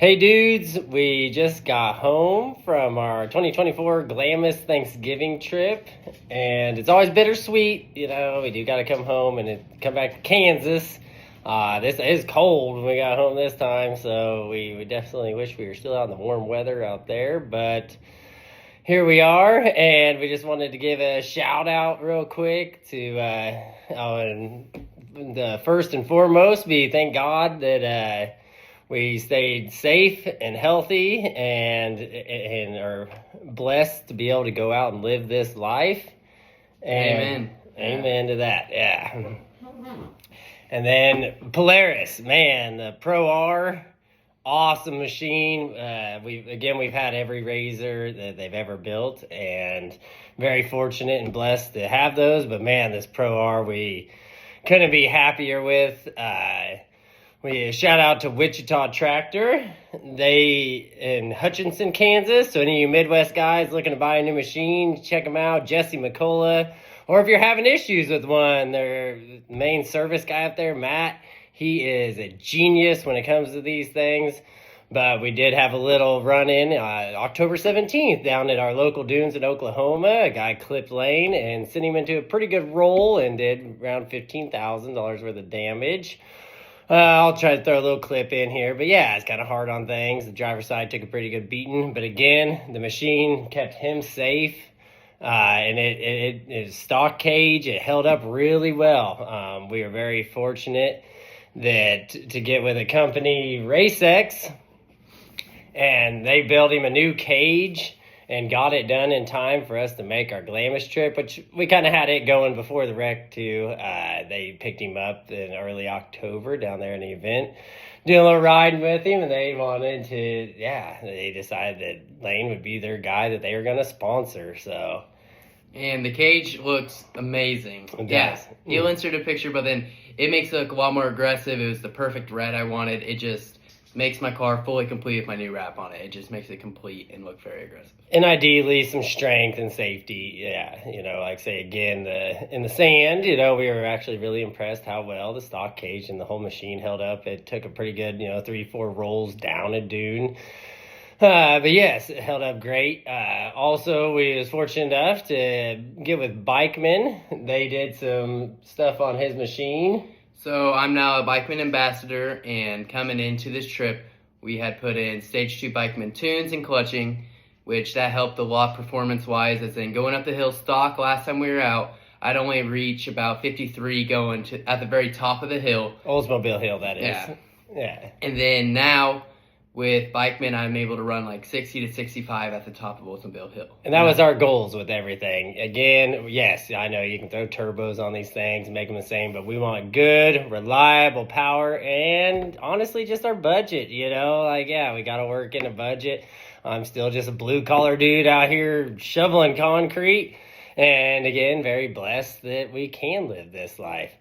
Hey dudes, we just got home from our 2024 Glamis Thanksgiving trip, and it's always bittersweet. We do got to come home and come back to Kansas. This is cold when we got home this time, so we definitely wish we were still out in the warm weather out there, but here we are, and we just wanted to give a shout out real quick to, the first and foremost, thank God that we stayed safe and healthy and are blessed to be able to go out and live this life. And amen to that, yeah. And then Polaris, man, the Pro R, awesome machine. We've had every razor that they've ever built, and very fortunate and blessed to have those. But man, this Pro R we couldn't be happier with. We shout out to Wichita Tractor. They in Hutchinson, Kansas. So any of you Midwest guys looking to buy a new machine, check them out. Jesse McCullough. Or if you're having issues with one, their main service guy up there, Matt, he is a genius when it comes to these things. But we did have a little run-in October 17th down at our local dunes in Oklahoma. A guy clipped lane and sent him into a pretty good roll and did around $15,000 worth of damage. I'll try to throw a little clip in here, but yeah, it's kind of hard on things. The driver's side took a pretty good beating, but again, the machine kept him safe, and it is stock cage. It held up really well. We were very fortunate that to get with a company, RaceX, and they built him a new cage and got it done in time for us to make our Glamis trip, which we kind of had it going before the wreck too. They picked him up in early October down there in the event, doing a little riding with him, and they decided that Lane would be their guy that they were going to sponsor, so. And the cage looks amazing. It does. Yeah, he'll insert a picture, but then it makes it look a lot more aggressive. It was the perfect red I wanted. It just makes my car fully complete with my new wrap on it. It just makes it complete and look very aggressive. And ideally, some strength and safety. Yeah, like say again, in the sand, we were actually really impressed how well the stock cage and the whole machine held up. It took a pretty good, 3-4 rolls down a dune. But yes, it held up great. Also, we was fortunate enough to get with Bikeman. They did some stuff on his machine. So I'm now a Bikeman ambassador, and coming into this trip, we had put in Stage 2 Bikeman tunes and clutching, which that helped a lot performance-wise, as in going up the hill stock last time we were out, I'd only reach about 53 going to at the very top of the hill. Oldsmobile Hill, that is. Yeah. And then now, with Bikeman, I'm able to run like 60 to 65 at the top of Oldsmobile Hill. And that was our goals with everything. Again, yes, I know you can throw turbos on these things and make them the same, but we want good, reliable power and honestly just our budget, we got to work in a budget. I'm still just a blue-collar dude out here shoveling concrete. And again, very blessed that we can live this life.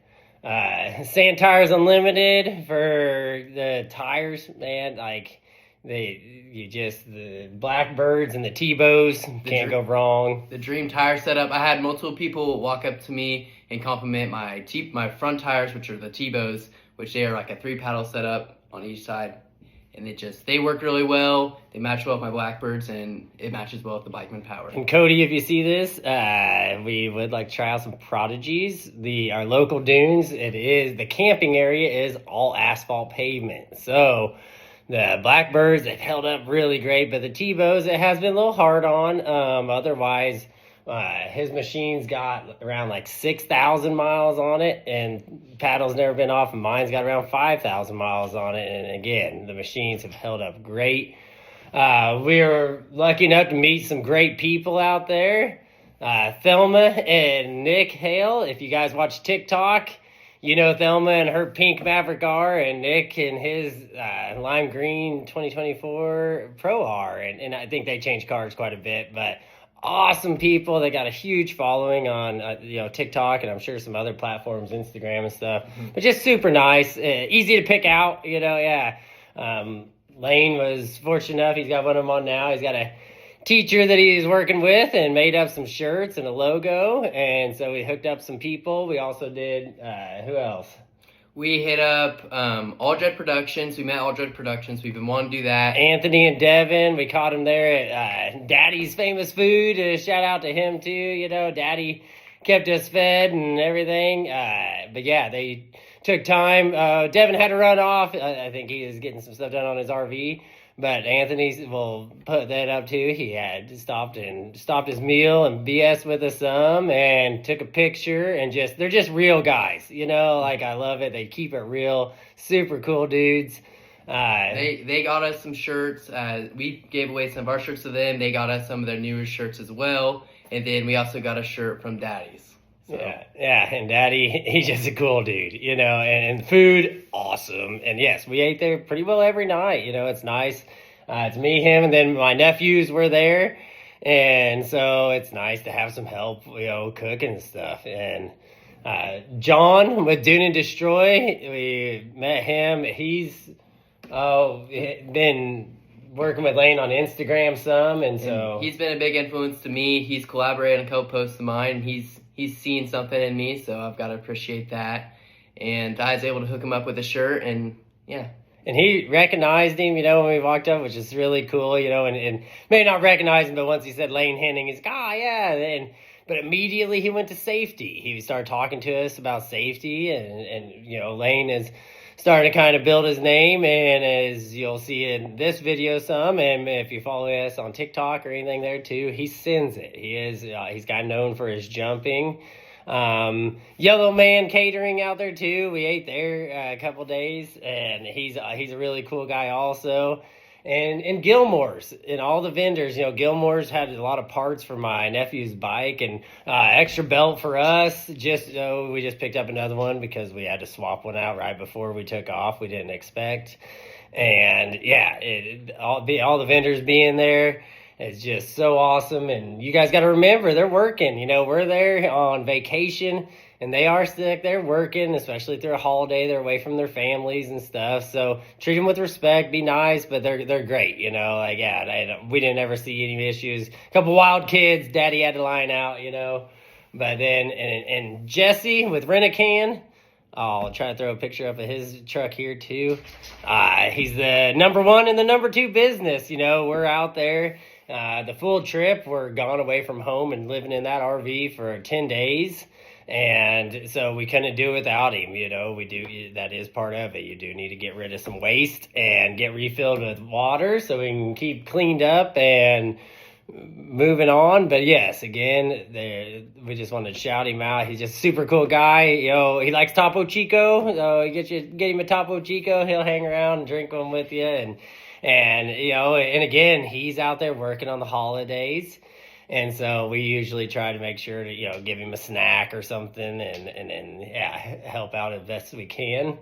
Sand Tires Unlimited for the tires, man, the Blackbirds and the T-Bows can't go wrong. The dream tire setup. I had multiple people walk up to me and compliment my front tires, which are the T-Bows, which they are like a 3-paddle setup on each side. And they work really well. They match well with my Blackbirds, and it matches well with the Bikeman power. And Cody, if you see this, we would like to try out some Prodigies. Our local dunes, the camping area is all asphalt pavement. So the Blackbirds, they've held up really great, but the T-Bows, it has been a little hard on. Otherwise, his machine's got around like 6,000 miles on it, and paddle's never been off, and mine's got around 5,000 miles on it. And again, the machines have held up great. We were lucky enough to meet some great people out there. Thelma and Nick Hale, if you guys watch TikTok, Thelma and her pink Maverick R, and Nick and his lime green 2024 Pro R. And I think they changed cars quite a bit, but awesome people. They got a huge following on TikTok, and I'm sure some other platforms, Instagram and stuff. But just super nice, easy to pick out. Lane was fortunate enough. He's got one of them on now. He's got a teacher that he's working with and made up some shirts and a logo. And so we hooked up some people. We also did, who else? We hit up All Dread Productions. We met All Dread Productions. We've been wanting to do that. Anthony and Devin, we caught him there at Daddy's Famous Food. Shout out to him too. Daddy kept us fed and everything. But yeah, they took time. Devin had to run off. I think he was getting some stuff done on his RV. But Anthony will put that up too. He had stopped his meal and BS with us some and took a picture and they're just real guys. I love it. They keep it real. Super cool dudes. They got us some shirts. We gave away some of our shirts to them. They got us some of their newest shirts as well. And then we also got a shirt from Daddy's. So. Yeah, and Daddy, he's just a cool dude, and food, awesome. And yes, we ate there pretty well every night, it's nice. It's me, him, and then my nephews were there. And so it's nice to have some help, cooking and stuff. And John with Dune and Destroy, we met him. He's been working with Lane on Instagram some, and so he's been a big influence to me. He's collaborated on a couple posts of mine, and he's seen something in me, so I've got to appreciate that. And I was able to hook him up with a shirt, and yeah. And he recognized him, when we walked up, which is really cool, and may not recognize him, but once he said Lane Henning, he's like, yeah. But immediately he went to safety. He started talking to us about safety, and Lane is starting to kind of build his name, and as you'll see in this video some, and if you follow us on TikTok or anything there too, he sends it. He's got known for his jumping. Yellow Man Catering out there too. We ate there a couple days, and he's a really cool guy also. And Gilmore's and all the vendors, Gilmore's had a lot of parts for my nephew's bike and extra belt for us. We just picked up another one because we had to swap one out right before we took off. We didn't expect. And yeah, all the vendors being there is just so awesome. And you guys got to remember, they're working. We're there on vacation. And they are sick. They're working, especially through a holiday. They're away from their families and stuff. So treat them with respect. Be nice, but they're great. We didn't ever see any issues. A couple wild kids. Daddy had to line out. But then and Jesse with Rent-A-Can. I'll try to throw a picture up of his truck here too. He's the number one in the number two business. We're out there. The full trip, we're gone away from home and living in that RV for 10 days. And so we couldn't do it without him, that is part of it. You do need to get rid of some waste and get refilled with water so we can keep cleaned up and moving on. But yes, again, we just wanted to shout him out. He's just a super cool guy. He likes Topo Chico. So get him a Topo Chico. He'll hang around and drink one with you. And again, he's out there working on the holidays. And so we usually try to make sure to, give him a snack or something and help out as best we can.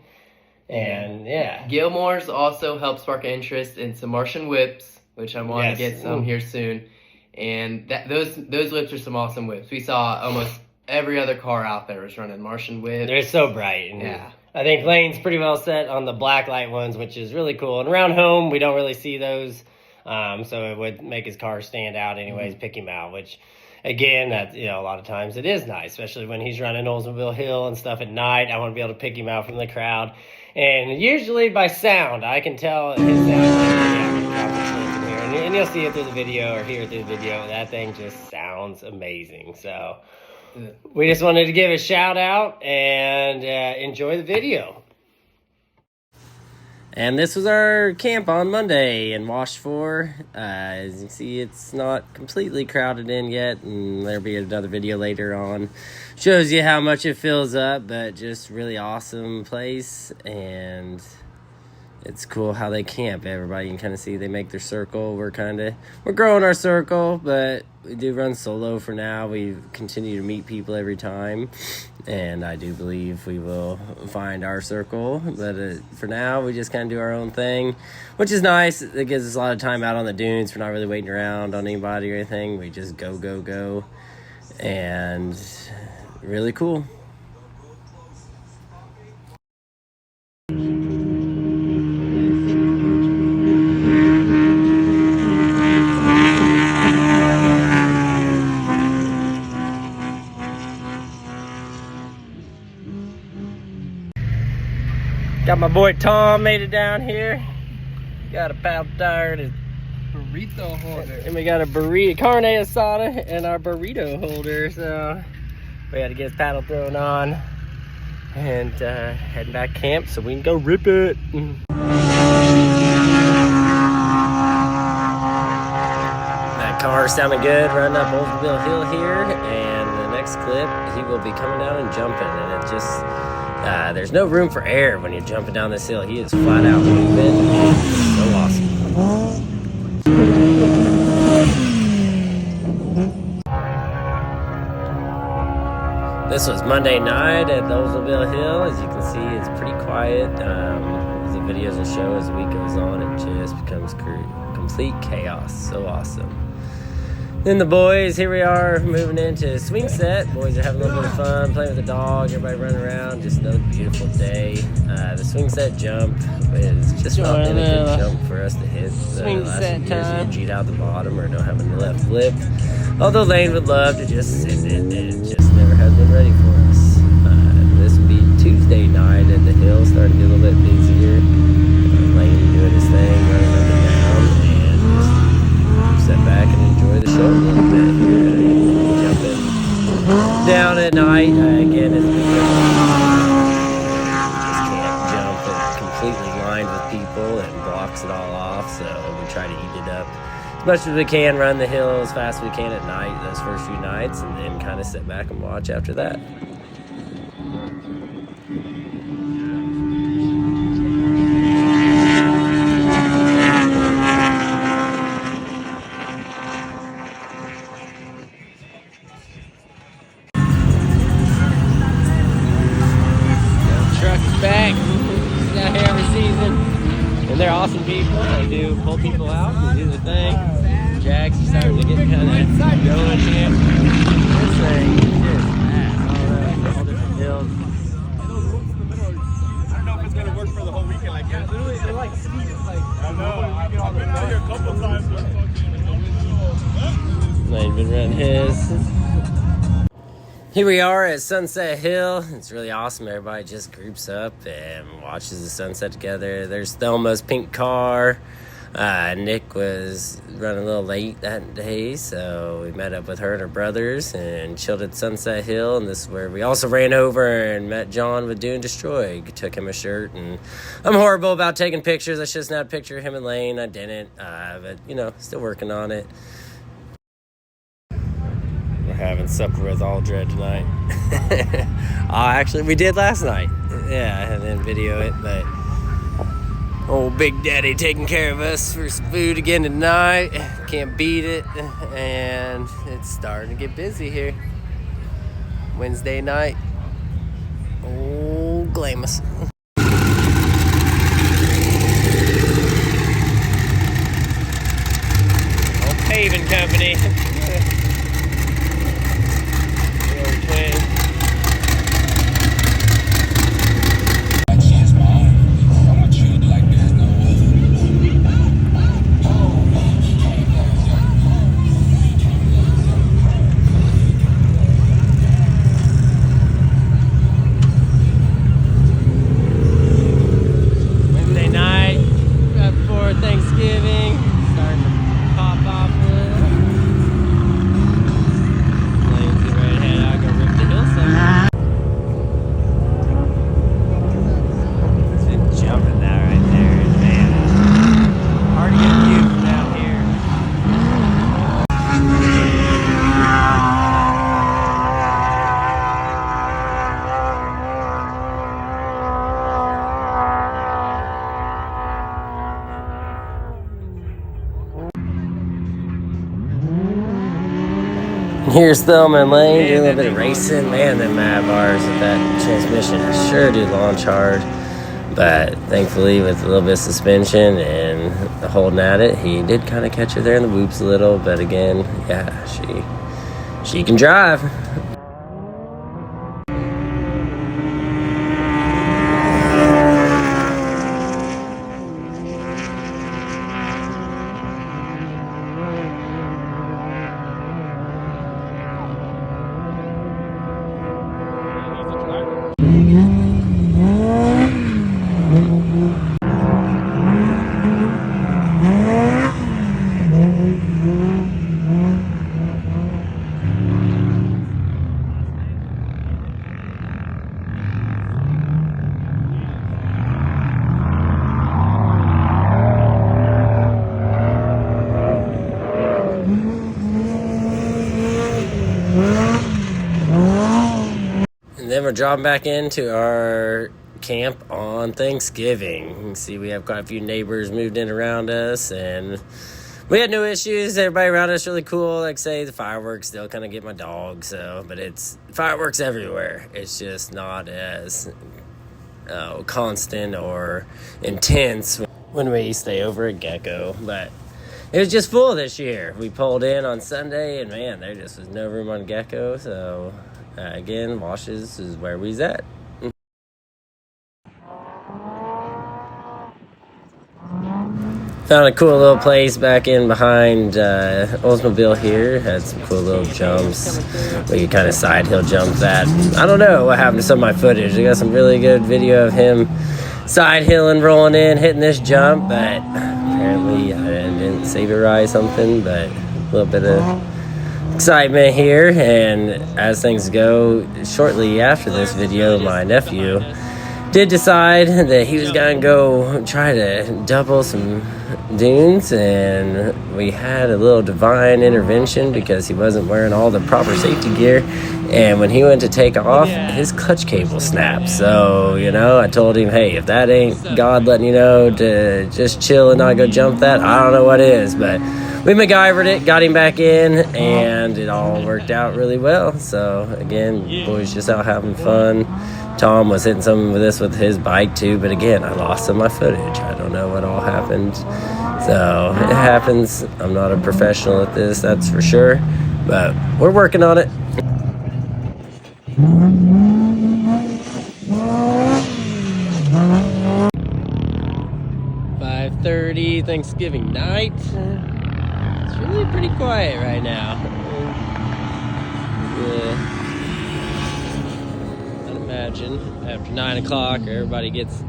And yeah. Gilmore's also helped spark interest in some Martian whips, which I want to get some here soon. And those whips are some awesome whips. We saw almost every other car out there was running Martian whips. They're so bright. And yeah. I think Lane's pretty well set on the black light ones, which is really cool. And around home, we don't really see those. So it would make his car stand out anyways, pick him out, which again, that, a lot of times it is nice, especially when he's running Oldsmobile Hill and stuff at night. I want to be able to pick him out from the crowd. And usually by sound, I can tell his sound. And you'll see it through the video or hear it through the video. That thing just sounds amazing. So we just wanted to give a shout out and enjoy the video. And this was our camp on Monday in Wash 4. As you can see, it's not completely crowded in yet, and there'll be another video later on. Shows you how much it fills up, but just really awesome place, and it's cool how they camp. Everybody can kind of see they make their circle. We're growing our circle, but we do run solo for now. We continue to meet people every time, and I do believe we will find our circle. But for now, we just kind of do our own thing, which is nice. It gives us a lot of time out on the dunes. We're not really waiting around on anybody or anything. We just go, and really cool. Got my boy Tom made it down here. Got a paddle tire and a burrito holder. And we got a burrito, carne asada, and our burrito holder. So we got to get his paddle thrown on and heading back camp so we can go rip it. That car sounded good running up Oldsmobile Hill here, and the next clip he will be coming down and jumping, and it just there's no room for air when you're jumping down this hill. He is flat out moving. It's so awesome. This was Monday night at the Oldsmobile Hill. As you can see, it's pretty quiet. As the videos will show, as the week goes on, it just becomes complete chaos. So awesome. Then the boys, here we are moving into swing set. Boys are having a little bit of fun, playing with the dog, everybody running around. Just another beautiful day. The swing set jump is just not been a good jump for us to hit. The last few years we G'd out the bottom or don't have a left lip. Although Lane would love to just sit it just never has been ready for us. This will be Tuesday night at the hill, starting to get a little bit busier. Lane doing his thing, running up and down, and just sit back and enjoy the show a little bit here. Jumping down at night, again, it's just can't jump. It's completely lined with people and blocks it all off, so we try to eat it up as much as we can, run the hill as fast as we can at night those first few nights, and then kind of sit back and watch after that. Back down here every season, and they're awesome people. They do pull people out and do the thing. Jack's starting to get kind of going here. This thing is just all different hills. I don't know if it's gonna work for the whole weekend like that. Literally, they're like ski. It's like I know. I've been out here a couple times. They've been running his. Here we are at Sunset Hill. It's really awesome. Everybody just groups up and watches the sunset together. There's Thelma's pink car. Nick was running a little late that day, so we met up with her and her brothers and chilled at Sunset Hill. And this is where we also ran over and met John with Do and Destroy. Took him a shirt, and I'm horrible about taking pictures. I should have snapped a picture of him and Lane. I didn't, but you know, still working on it. Having supper with Aldred tonight. Actually, we did last night. Yeah, I didn't video it, but old Big Daddy taking care of us for some food again tonight. Can't beat it, and it's starting to get busy here. Wednesday night. Old Glamis. Old paving company. Wednesday night, right before Thanksgiving, starting to pop off a little. Lane's getting ready to head out, go rip the hillside. It's been jumping that right there, man. Hard to get a view from down here. Here's Thelma and Lane doing a little bit of racing. Man, them mad bars with that transmission sure do launch hard. But thankfully, with a little bit of suspension and holding at it, he did kind of catch her there in the whoops a little. But again, yeah, she can drive. we're dropping back into our camp on Thanksgiving. You can see we have quite a few neighbors moved in around us, and we had no issues. Everybody around us really cool. Like say the fireworks still kind of get my dog, but it's fireworks everywhere. It's just not as constant or intense when we stay over at Gecko, but it was just full this year. We pulled in on Sunday, and man, there just was no room on Gecko. So again, Washes is where we's at. Found a cool little place back in behind Oldsmobile here. Had some cool little jumps. We could kind of side hill jump that. I don't know what happened to some of my footage. I got some really good video of him side hilling, rolling in, hitting this jump, but apparently I didn't save it right something, but a little bit of excitement here. And as things go, shortly after this video, my nephew did decide that he was gonna go try to double some dunes, and we had a little divine intervention because he wasn't wearing all the proper safety gear, and when he went to take off, his clutch cable snapped. So I told him, hey, if that ain't God letting you know to just chill and not go jump that, I don't know what is. But we MacGyvered it, got him back in, and it all worked out really well. So again, boys just out having fun. Tom was hitting some of this with his bike too, but again, I lost some of my footage. I don't know what all happened. So it happens. I'm not a professional at this, that's for sure, but we're working on it. "5:30 Thanksgiving night." It's really pretty quiet right now. Yeah. Imagine after 9 o'clock, everybody gets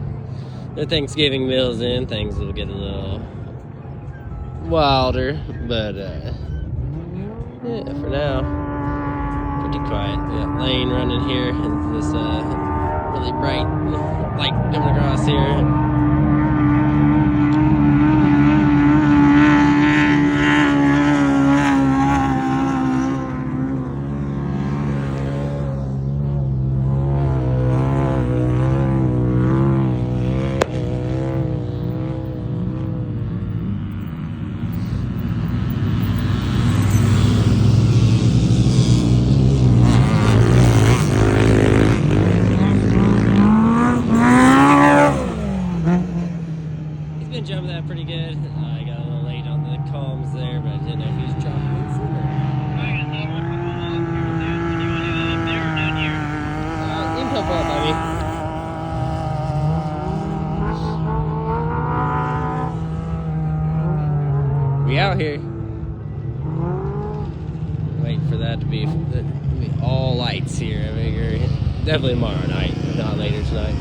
their Thanksgiving meals in, things will get a little wilder, but yeah, for now, pretty quiet. We got Lane running here, and this really bright light coming across here. Jumped that pretty good. I got a little late on the calms there, but I didn't know if he was dropping it sooner. You can come up, buddy. We out here. Waiting for that to be all lights here. I figure definitely tomorrow night, if not later tonight.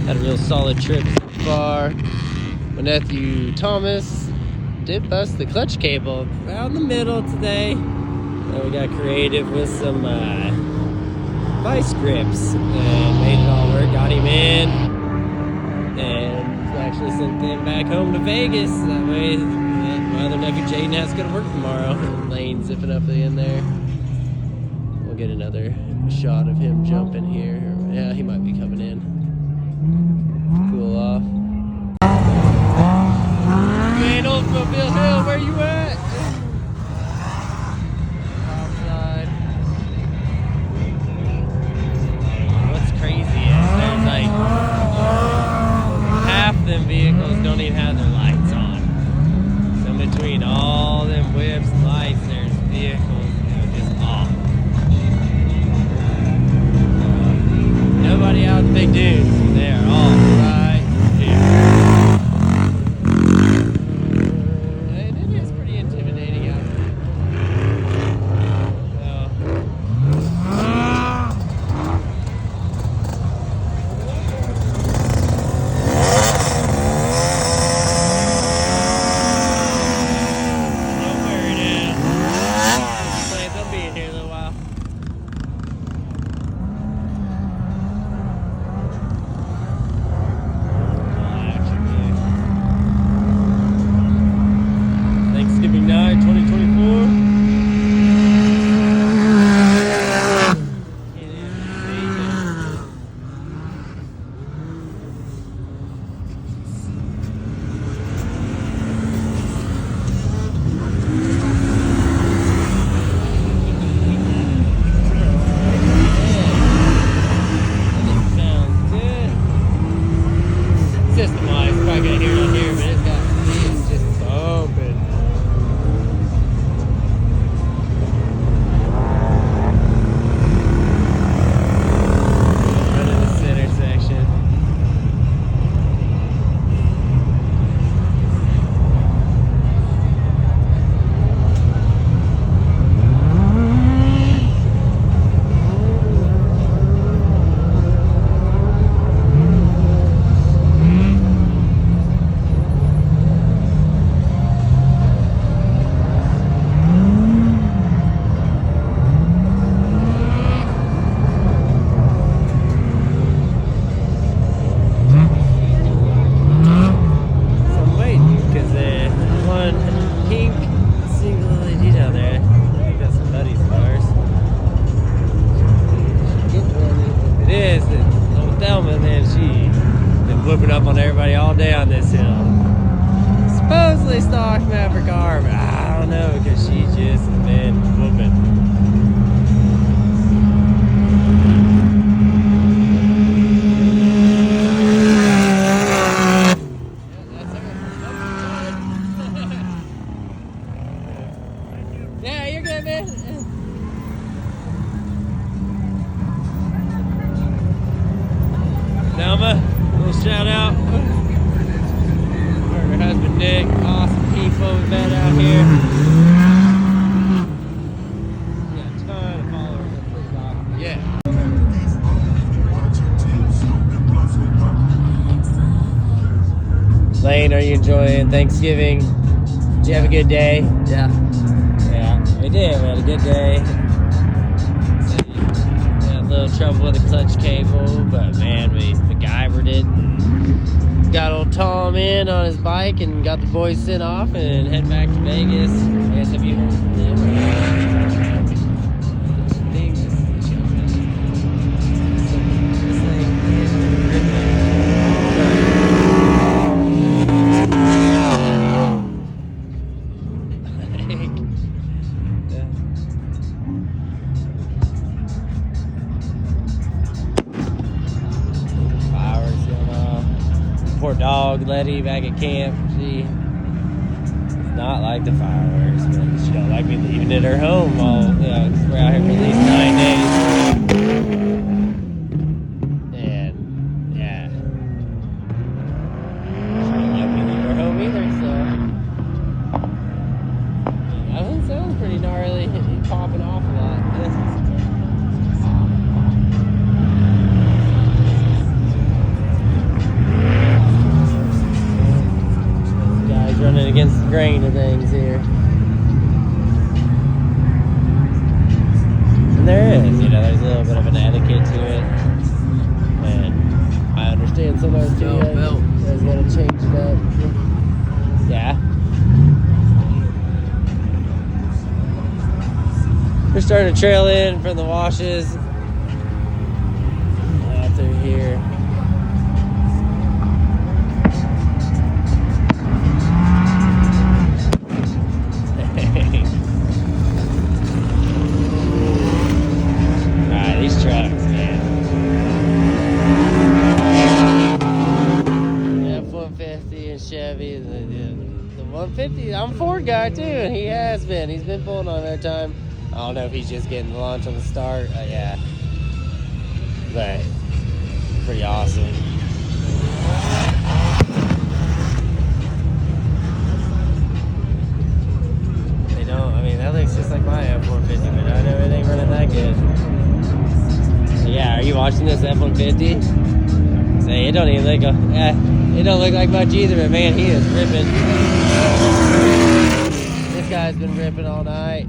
Had a real solid trip so far. My nephew Thomas did bust the clutch cable out in the middle today. And we got creative with some vice grips and made it all work. Got him in and actually sent them back home to Vegas. That way my other nephew Jaden has to go to work tomorrow. Lane zipping up in there. We'll get another shot of him jumping here. Yeah, he might be coming in. Cool off. Man, Oldsmobile Hill, where you at? Outside. What's crazy is there's like half them vehicles don't even have their lights on. So in between all them whips and lights, there's vehicles just off. Nobody out in Big Dunes. They are all right here. It is pretty intimidating out here. Nowhere it is. They'll be in here a little while. This is little Thelma, man. She been whooping up on everybody all day on this hill. Supposedly stock Maverick car, but I don't know because she just has been whooping. Yeah, you're good, man. Thelma, little shout out. Her husband Nick, awesome people we met out here. Got a ton of followers. That's pretty awesome. Yeah. Lane, are you enjoying Thanksgiving? Did you have a good day? Yeah. Yeah, we did. We had a good day. Had a little trouble with the clutch cable, but man, we MacGyvered it. Got old Tom in on his bike and got the boys sent off and head back to Vegas. I guess have you heard from them? Poor dog Letty back at camp. She does not like the fireworks, but she don't like me leaving at her home while we're out here for at least 9 days. And yeah, she don't like me leaving her home either. So that one sounds pretty gnarly. He's popping off a lot. Running against the grain of things here. And there is, there's a little bit of an etiquette to it. And I understand sometimes too, you guys gotta change it up. Yeah. We're starting to trail in from the washes. Out through here. These trucks, man. F-150 and Chevy. The 150, I'm a Ford guy too, and he has been. He's been pulling on every time. I don't know if he's just getting the launch on the start. Yeah. But pretty awesome. They don't, that looks just like my F-150, but I know it ain't running that good. Yeah, are you watching this F-150? Say, it don't even look, it don't look like much either, but man, he is ripping. This guy's been ripping all night.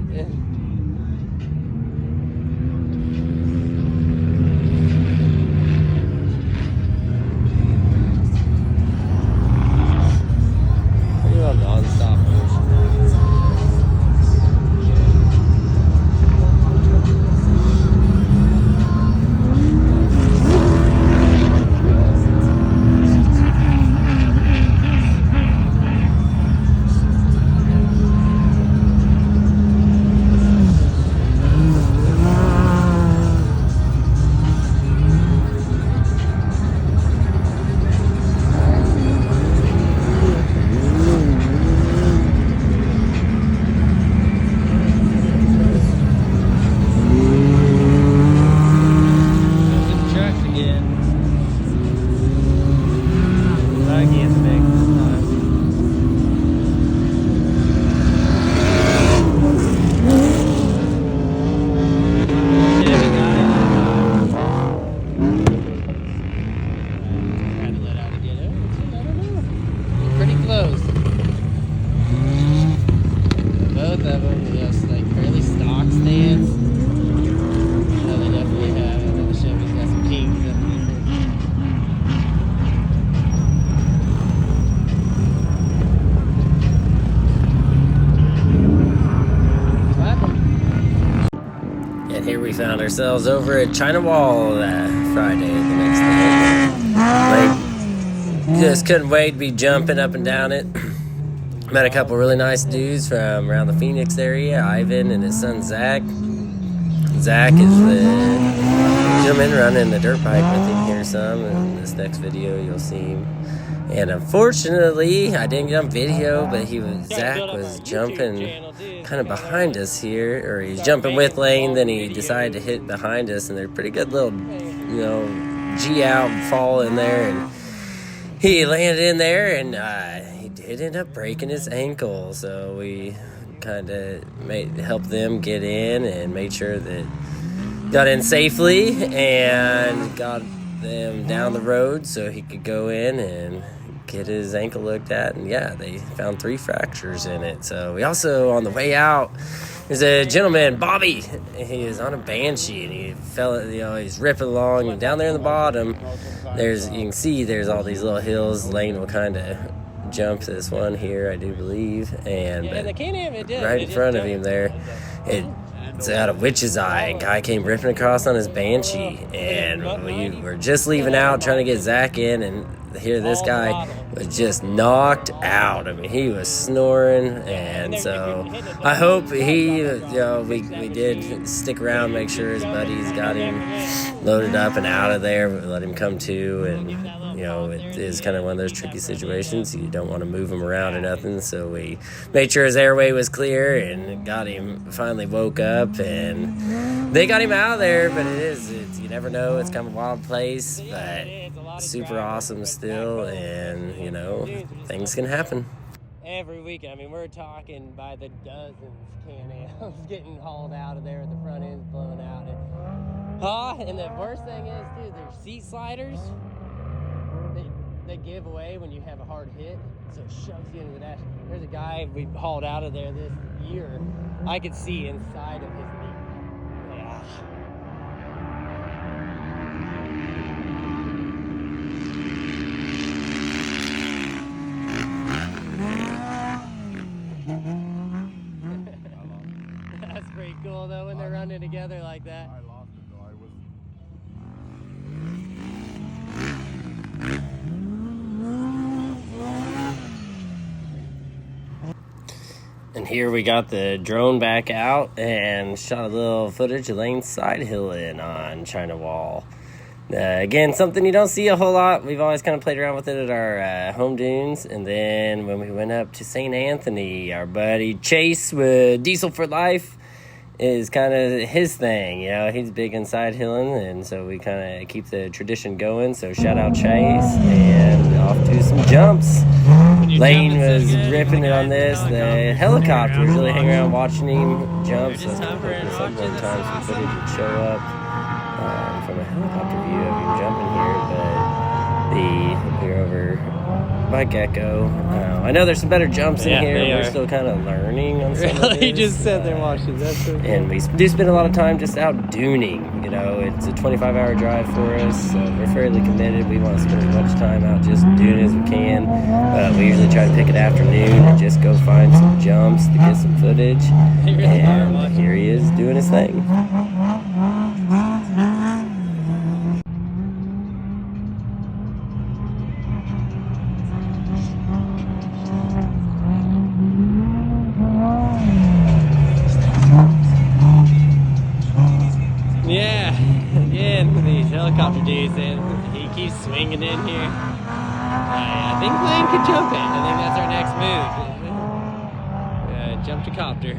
Pretty well non-stop motion. found ourselves over at China Wall Friday, the next day. Like, just couldn't wait to be jumping up and down it. Met a couple really nice dudes from around the Phoenix area, Ivan and his son Zach. Zach is the gentleman running the dirt bike with him here some. In this next video, you'll see him. And unfortunately, I didn't get on video, but Zach was jumping kind of behind us here, or he's jumping with Lane, then he decided to hit behind us, and there's a pretty good little, G out and fall in there, and he landed in there, and he did end up breaking his ankle, so we kind of helped them get in and made sure that got in safely and got them down the road so he could go in and get his ankle looked at, and yeah, they found 3 fractures in it. So we also, on the way out, there's a gentleman, Bobby. He is on a Banshee, and he fell, he's ripping along, and down there in the bottom, you can see there's all these little hills. Lane will kind of jump this one here, I do believe, and right in front of him there, it's out of Witch's Eye. A guy came ripping across on his Banshee, and we were just leaving out trying to get Zach in, and here this guy was just knocked out. I mean, he was snoring, and so I hope we did stick around, make sure his buddies got him loaded up and out of there, let him come to, and it is kind of one of those tricky situations. You don't want to move him around or nothing, so we made sure his airway was clear and got him, finally woke up, and they got him out of there. But you never know, it's kind of a wild place, but super awesome still, and things can happen. Every weekend, I mean, we're talking by the dozens Can-Ams getting hauled out of there with the front ends blown out. And the worst thing is, dude, there's seat sliders. They give away when you have a hard hit, so it shoves you into the dash. There's a guy we hauled out of there this year. I could see inside of his knee. Yeah. That's pretty cool though when they're running together like that. I lost it though. And here we got the drone back out and shot a little footage of Lane side hilling on China Wall. Again, something you don't see a whole lot. We've always kind of played around with it at our home dunes. And then when we went up to St. Anthony, our buddy Chase with Diesel for Life is kind of his thing. He's big inside hilling, and so we kind of keep the tradition going. So shout out Chase, and off to some jumps. Lane was ripping it on this. The helicopter was really hanging around watching him jump, so some point in time some footage would show up from a helicopter view of him jumping here, but we're over by Gecko. I know there's some better jumps in here. We're still kind of learning on some of this. He just sat there watching. That's so cool. And we do spend a lot of time just out dooning. It's a 25-hour drive for us, so we're fairly committed. We want to spend as much time out just dooning as we can. We usually try to pick an afternoon and just go find some jumps to get some footage. And here he is doing his thing. Helicopter dudes, and he keeps swinging in here. I think Lane could jump it. I think that's our next move. Jump to copter.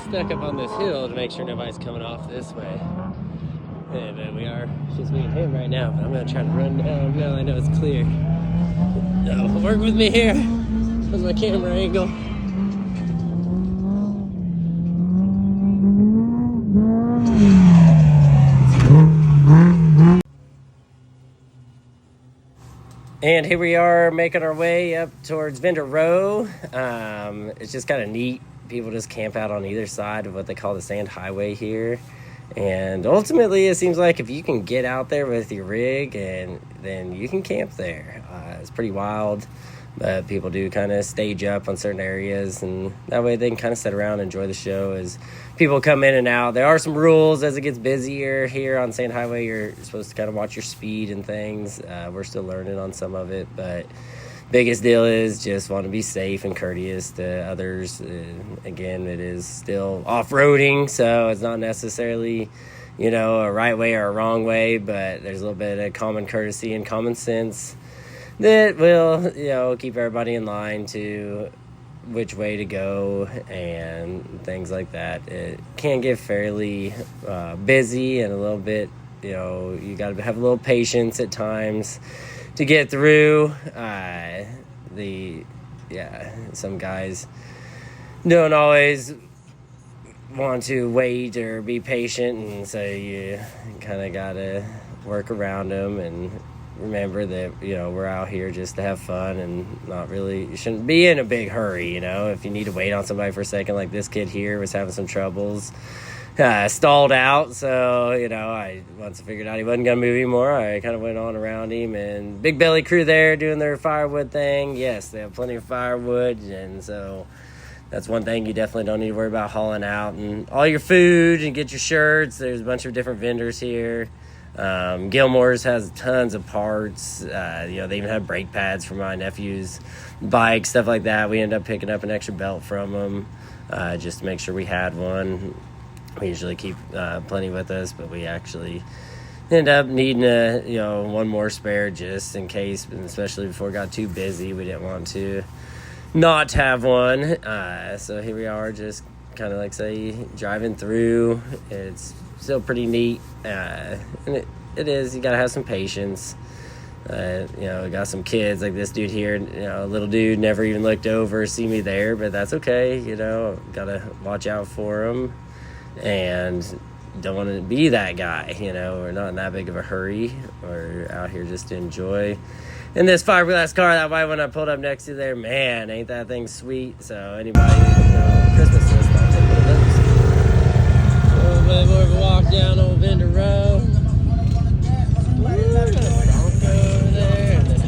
Stuck up on this hill to make sure nobody's coming off this way. And we are, it's just me and him right now, but I'm gonna try to run down now I know it's clear. So work with me here. That's my camera angle. And here we are making our way up towards Vendor Row. It's just kind of neat. People just camp out on either side of what they call the sand highway here. And ultimately, it seems like if you can get out there with your rig, and then you can camp there. It's pretty wild, but people do kind of stage up on certain areas, and that way they can kind of sit around and enjoy the show as people come in and out. There are some rules as it gets busier here on Sand Highway. You're supposed to kind of watch your speed and things. We're still learning on some of it, but biggest deal is just want to be safe and courteous to others. Again, it is still off-roading, so it's not necessarily, a right way or a wrong way, but there's a little bit of common courtesy and common sense that will, keep everybody in line to which way to go and things like that. It can get fairly busy and a little bit, you got to have a little patience at times to get through. Some guys don't always want to wait or be patient, and so you kind of got to work around them and remember that, we're out here just to have fun and not really, you shouldn't be in a big hurry, if you need to wait on somebody for a second, like this kid here was having some troubles, stalled out, so, once I figured out he wasn't going to move anymore, I kind of went on around him, and Big Belly crew there doing their firewood thing. Yes, they have plenty of firewood, and so that's one thing you definitely don't need to worry about hauling out, and all your food and get your shirts. There's a bunch of different vendors here. Gilmore's has tons of parts. They even have brake pads for my nephew's bike, stuff like that. We ended up picking up an extra belt from them just to make sure we had one. We usually keep plenty with us, but we actually end up needing one more spare just in case, especially before it got too busy. We didn't want to not have one. So here we are, just kind of driving through. It's still pretty neat, and it is. You gotta have some patience. We got some kids like this dude here. A little dude never even looked over, see me there, but that's okay. Gotta watch out for him, and don't want to be that guy. We're not in that big of a hurry. We're out here just to enjoy. And this fiberglass car, that white one I pulled up next to there, man, ain't that thing sweet? So anybody, Christmas list, I'll take one of those. A little bit more of a walk down Old Vendor Row. Ooh, got a Bronco over there, and then a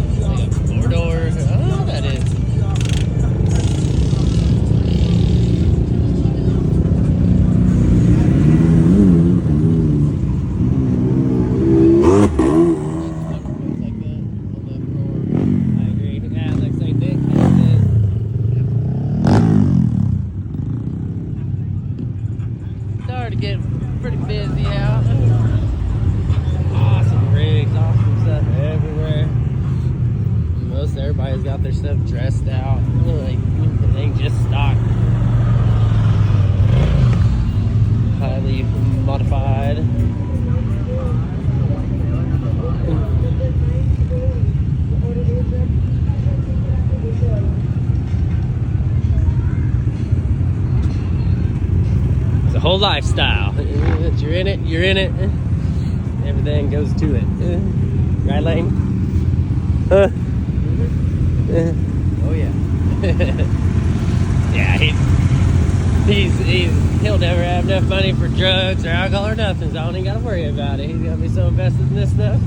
four-door. Oh, that is. Get pretty busy out. Awesome rigs, awesome stuff everywhere. Most everybody's got their stuff dressed out. It ain't just stock. Highly modified. The whole lifestyle. You're in it, you're in it. Everything goes to it. Right, Lane? Oh yeah. Yeah, he'll never have enough money for drugs or alcohol or nothing, so I don't even gotta worry about it. He's gonna be so invested in this stuff.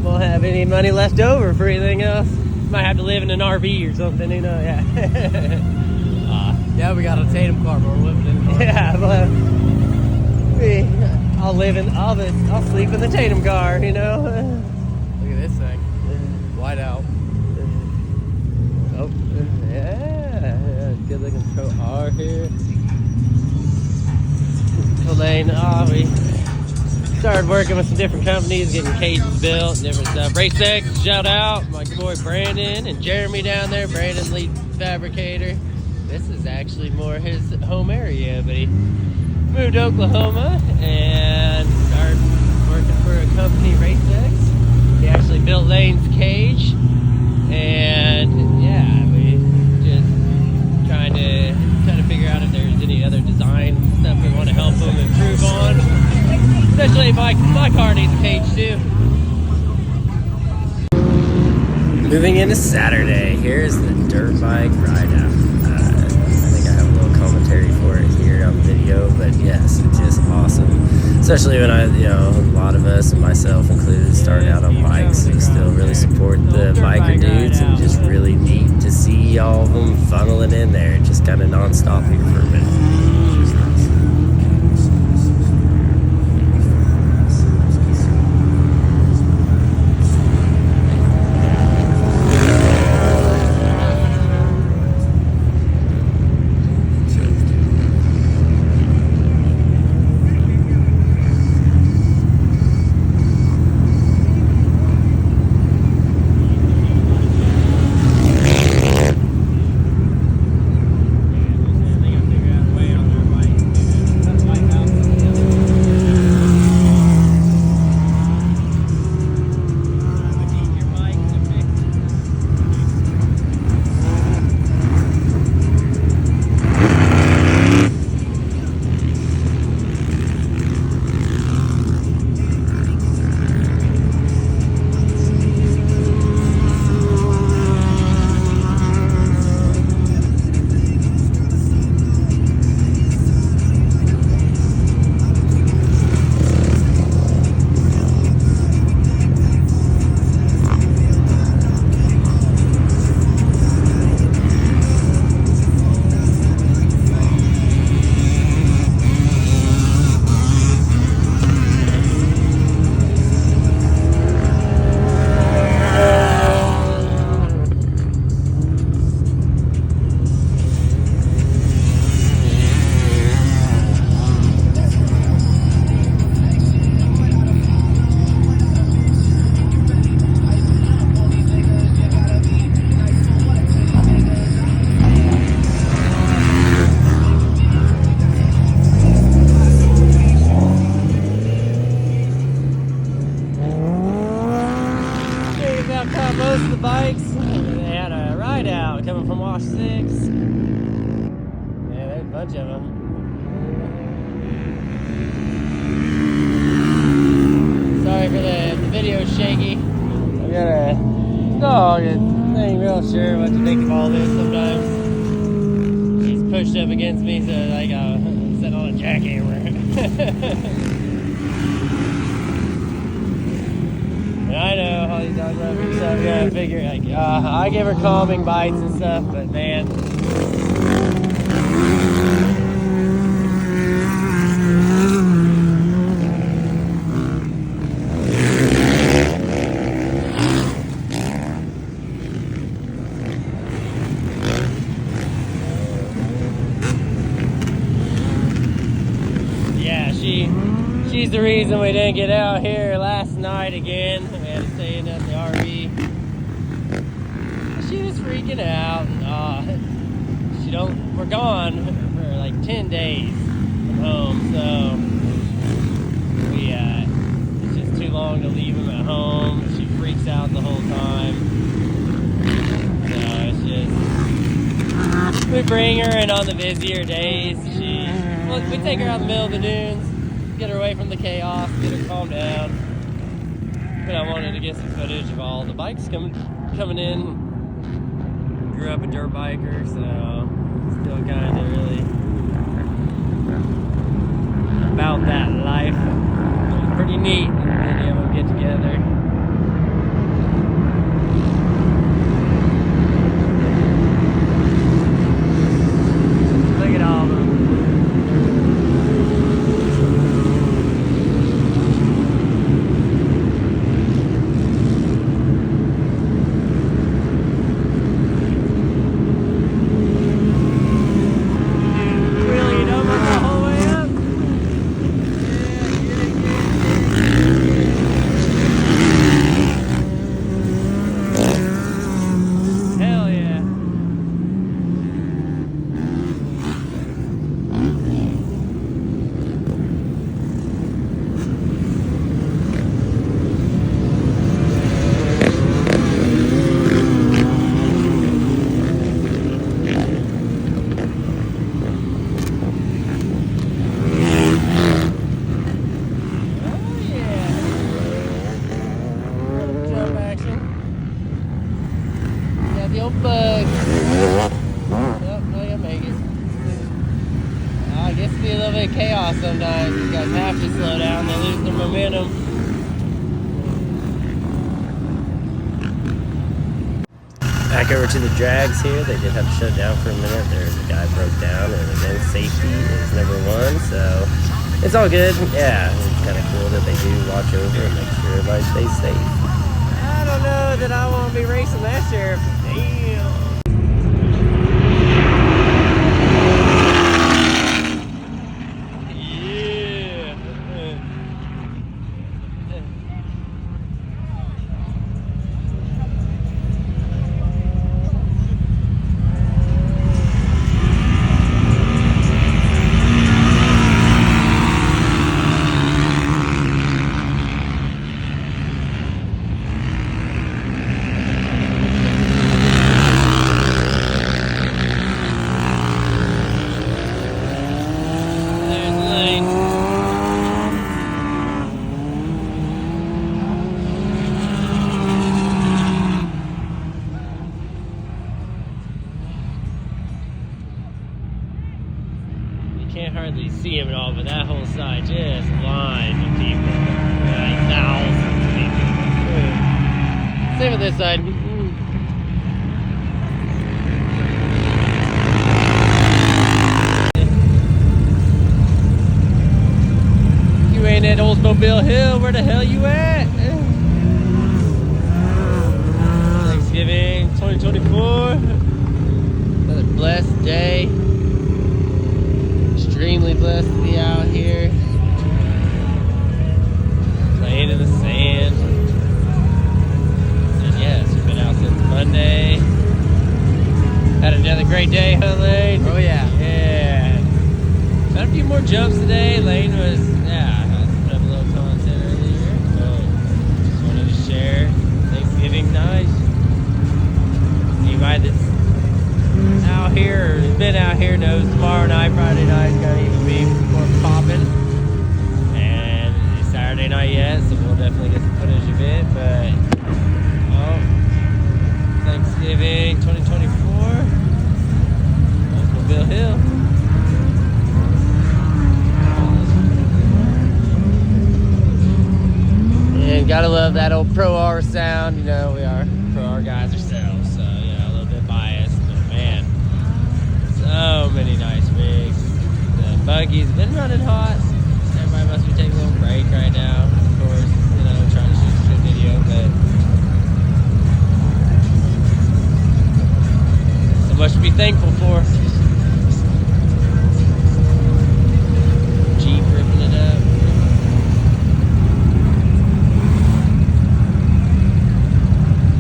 Won't have any money left over for anything else. Might have to live in an RV or something, yeah. Yeah, we got a Tatum car, but we're living in an RV. Yeah, but I'll sleep in the Tatum car, Look at this thing. White out. Oh, yeah. Good looking Pro R here. Lane, we started working with some different companies, getting cages built, different stuff. Race X, shout out. My boy Brandon and Jeremy down there. Brandon, lead fabricator. This is actually more his home area, but he moved to Oklahoma and started working for a company, Race X. He actually built Lane's cage, and yeah, we just trying to figure out if there's any other design stuff we want to help him improve on. Especially my car needs a cage too. Moving into Saturday, here's the dirt bike ride out. I think I have a little commentary for it here on video, but yes, it's just awesome. Especially when a lot of us, and myself included, started out on bikes and still really support the biker dudes, and just really neat to see all of them funneling in there, just kind of nonstop here for a minute. Most of the bikes, they had a ride out coming from Wash 6. Yeah, there's a bunch of them. Sorry for the video shaky. I got a dog that ain't real sure what to think of all this sometimes. She's pushed up against me, so like I'm sitting on a jackhammer. I know all these dogs love me, so I'm gonna figure like I give her calming bites and stuff, but man. Yeah, she's the reason we didn't get out here last night again. We had to stay in at the RV. She was freaking out. We're gone for like 10 days from home, so it's just too long to leave them at home. She freaks out the whole time. So it's just, we bring her, and on the busier days, we take her out in the middle of the dunes, get her away from the chaos, get her calmed down. But I wanted to get some footage of all the bikes coming in. Grew up a dirt biker, so still kind of really about that life. It was pretty neat. Many of them get together. Look at all of them. the old bug. Nope, not gonna make it. I guess it'll be a little bit of chaos sometimes. These guys have to slow down, they lose their momentum. Back over to the drags here. They did have to shut down for a minute. There's a guy broke down, and again, safety is number one, so it's all good. Yeah, it's kind of cool that they do watch over and make sure everybody stays safe. I don't know that I want to be racing that sheriff. Damn. Can't hardly see him at all, but that whole side just lined with people. Like thousands of people. Same with this side. You ain't at Oldsmobile Hill, where the hell you at? Thanksgiving 2024. Another blessed day. Extremely blessed to be out here, playing in the sand. And yes, we've been out since Monday. Had another great day, huh, Lane? Oh yeah. Yeah. Got a few more jumps today. Lane was, I put up a little content earlier, so just wanted to share Thanksgiving night. Anybody that's out here or has been out here knows tomorrow night, Friday night is gonna even be more popping, and it's Saturday night yet, so we'll definitely get some footage of it. But Thanksgiving 2024, Oldsmobile Hill. And gotta love that old Pro R sound. You know, we are Pro R guys ourselves, so you know, a little bit biased, but man, so many nice rigs. The buggy's been running hot. Everybody must be taking a little break right now. Of course, you know, trying to shoot a good video, but so much to be thankful for. Jeep ripping it up.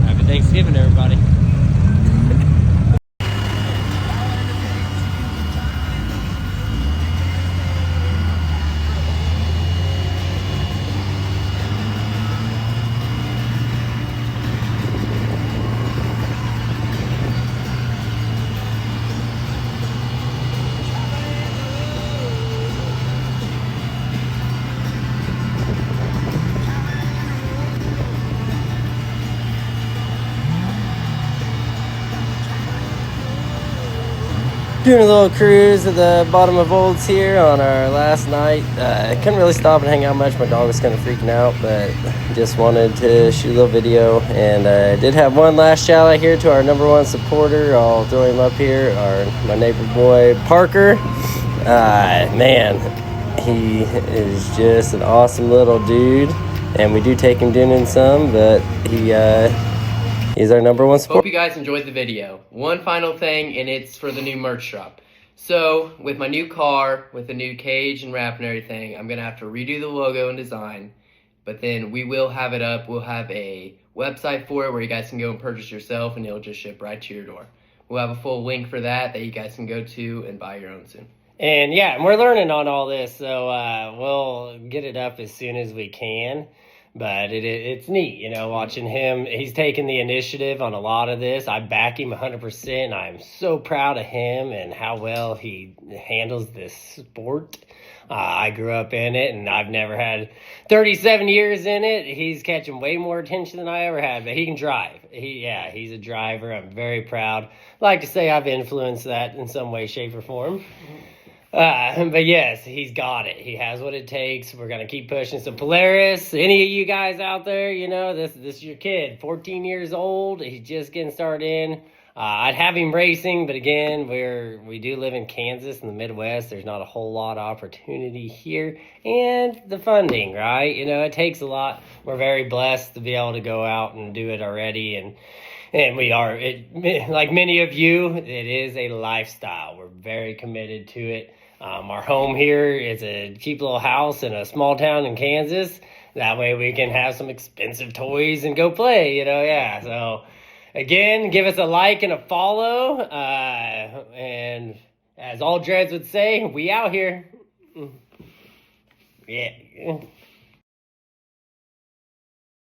Happy Thanksgiving, everybody. Doing a little cruise at the bottom of Olds here on our last night. Couldn't really stop and hang out much. My dog was kind of freaking out, but just wanted to shoot a little video. And I did have one last shout out here to our #1 supporter. I'll throw him up here. My neighbor boy Parker. Man, he is just an awesome little dude, and we do take him doing some, but he's our #1 supporter. Hope you guys enjoyed the video. One final thing, and it's for the new merch drop. So, with my new car, with the new cage and wrap and everything, I'm going to have to redo the logo and design. But then we will have it up. We'll have a website for it where you guys can go and purchase yourself, and it'll just ship right to your door. We'll have a full link for that you guys can go to and buy your own soon. And yeah, we're learning on all this, so we'll get it up as soon as we can. But it's neat, you know, watching him. He's taken the initiative on a lot of this. I back him 100%. I'm so proud of him and how well he handles this sport. I grew up in it, and I've never had 37 years in it. He's catching way more attention than I ever had, but he can drive. He's a driver. I'm very proud. I like to say I've influenced that in some way, shape, or form. But yes, he's got it. He has what it takes. We're gonna keep pushing. So Polaris, any of you guys out there, you know, this is your kid, 14 years old. He's just getting started in. I'd have him racing, but again, we do live in Kansas in the Midwest. There's not a whole lot of opportunity here, and the funding, right? You know, it takes a lot. We're very blessed to be able to go out and do it already, and we are. Like many of you, it is a lifestyle. We're very committed to it. Our home here is a cheap little house in a small town in Kansas. That way we can have some expensive toys and go play, you know, yeah. So, again, give us a like and a follow. And as all dreads would say, we out here. Yeah.